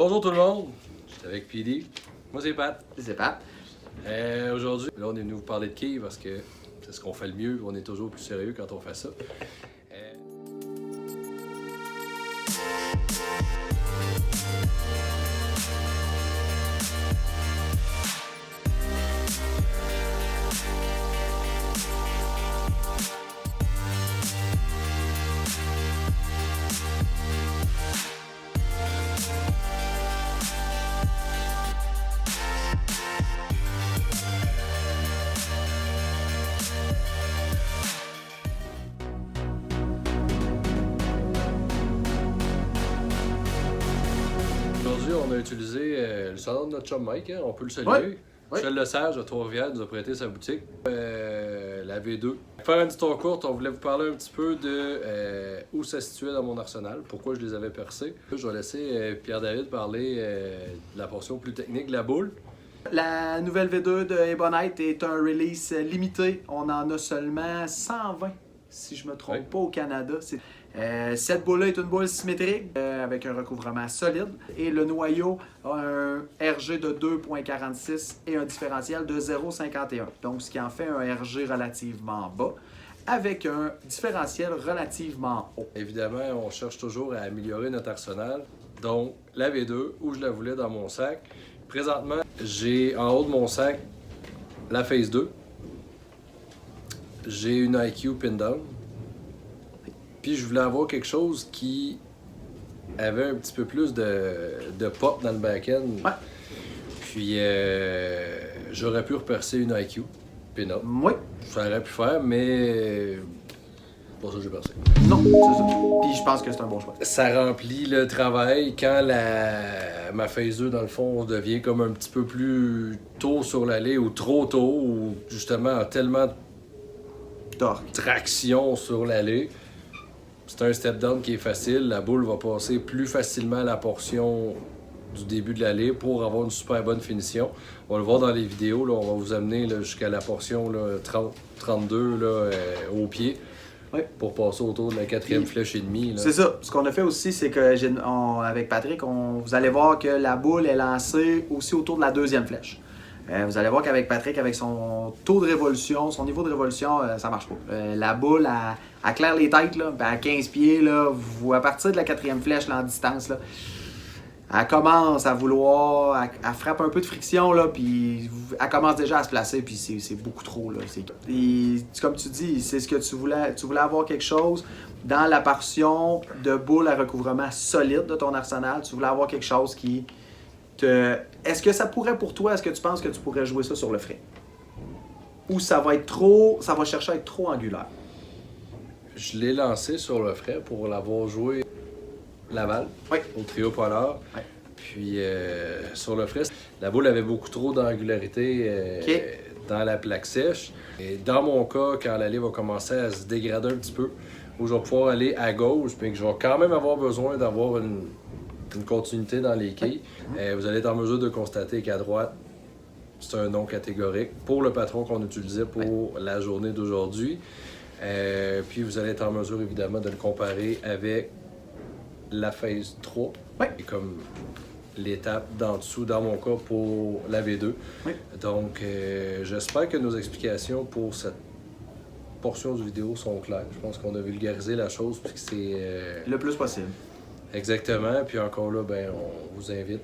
Bonjour tout le monde, je suis avec PD. Moi c'est Pat. C'est Pat. Aujourd'hui, là on est venu vous parler de quilles parce que c'est ce qu'on fait le mieux. On est toujours plus sérieux quand on fait ça. Aujourd'hui, on a utilisé le salon de notre chum Mike, hein, on peut le saluer. Ouais. Michel Lesage de Trois-Rivières nous a prêté sa boutique, la V2. Pour faire une histoire courte, on voulait vous parler un petit peu de où ça se situait dans mon arsenal, pourquoi je les avais percés. Je vais laisser Pierre-David parler de la portion plus technique de la boule. La nouvelle V2 de Ebonite est un release limité. On en a seulement 120, si je me trompe pas, au Canada. Cette boule-là est une boule symétrique avec un recouvrement solide et le noyau a un RG de 2.46 et un différentiel de 0.51. Donc, ce qui en fait un RG relativement bas avec un différentiel relativement haut. Évidemment, on cherche toujours à améliorer notre arsenal. Donc, la V2, où je la voulais dans mon sac. Présentement, j'ai en haut de mon sac la Phase 2. J'ai une IQ pin down. Puis je voulais avoir quelque chose qui avait un petit peu plus de pop dans le back-end. Ouais. Puis j'aurais pu repercer une IQ pin-up. Oui. Ça aurait pu faire, mais pas ça que j'ai percé. Non, c'est ça. Puis je pense que c'est un bon choix. Ça remplit le travail quand ma Phase 2, dans le fond, devient comme un petit peu plus tôt sur l'allée ou trop tôt, ou justement a tellement de traction sur l'allée. C'est un step down qui est facile. La boule va passer plus facilement à la portion du début de l'allée pour avoir une super bonne finition. On va le voir dans les vidéos. Là, on va vous amener jusqu'à la portion 30-32 au pied. Oui. Pour passer autour de la quatrième flèche et demie. C'est ça. Ce qu'on a fait aussi, c'est que avec Patrick, vous allez voir que la boule est lancée aussi autour de la deuxième flèche. Vous allez voir qu'avec Patrick, avec son taux de révolution, son niveau de révolution, ça marche pas. La boule, elle claire les têtes, là, à 15 pieds, là, à partir de la quatrième flèche là, en distance, là, elle commence à vouloir, elle frappe un peu de friction, là, puis elle commence déjà à se placer, puis c'est beaucoup trop. Là, et, comme tu dis, c'est ce que tu voulais avoir quelque chose dans la portion de boule à recouvrement solide de ton arsenal. Tu voulais avoir quelque chose qui Est-ce que ça pourrait pour toi, est-ce que tu penses que tu pourrais jouer ça sur le frais? Ou ça va chercher à être trop angulaire? Je l'ai lancé sur le frais pour l'avoir joué Laval, oui, au trio polar. Oui. Puis sur le frais, la boule avait beaucoup trop d'angularité dans la plaque sèche. Et dans mon cas, quand l'allée va commencer à se dégrader un petit peu, où je vais pouvoir aller à gauche, puis que je vais quand même avoir besoin d'avoir une continuité dans les quilles, vous allez être en mesure de constater qu'à droite, c'est un non catégorique pour le patron qu'on utilisait pour la journée d'aujourd'hui. Puis vous allez être en mesure évidemment de le comparer avec la Phase 3, et comme l'étape d'en dessous, dans mon cas, pour la V2. Oui. Donc, j'espère que nos explications pour cette portion du vidéo sont claires. Je pense qu'on a vulgarisé la chose, puis que c'est le plus possible. Exactement. Puis encore là, ben, on vous invite,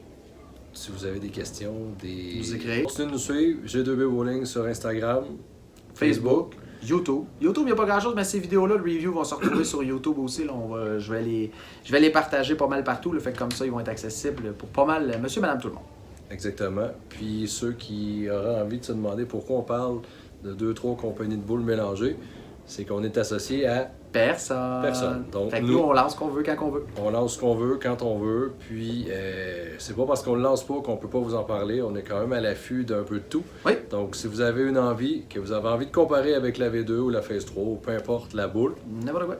si vous avez des questions, Vous écrivez. Continuez de nous suivre. G2B Bowling sur Instagram, Facebook. YouTube, il n'y a pas grand-chose, mais ces vidéos-là, le review vont se retrouver sur YouTube aussi. Là, je vais les partager pas mal partout. Là, fait que comme ça, ils vont être accessibles pour pas mal monsieur, madame, tout le monde. Exactement. Puis ceux qui auraient envie de se demander pourquoi on parle de 2-3 compagnies de boules mélangées, c'est qu'on est associé à personne. Donc, fait que nous, on lance ce qu'on veut quand on veut. On lance ce qu'on veut quand on veut. Puis c'est pas parce qu'on le lance pas qu'on peut pas vous en parler. On est quand même à l'affût d'un peu de tout. Oui. Donc si vous avez une envie, que vous avez envie de comparer avec la V2 ou la Phase 3, ou peu importe la boule, n'importe quoi.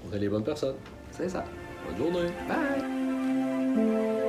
on est les bonnes personnes. C'est ça. Bonne journée. Bye!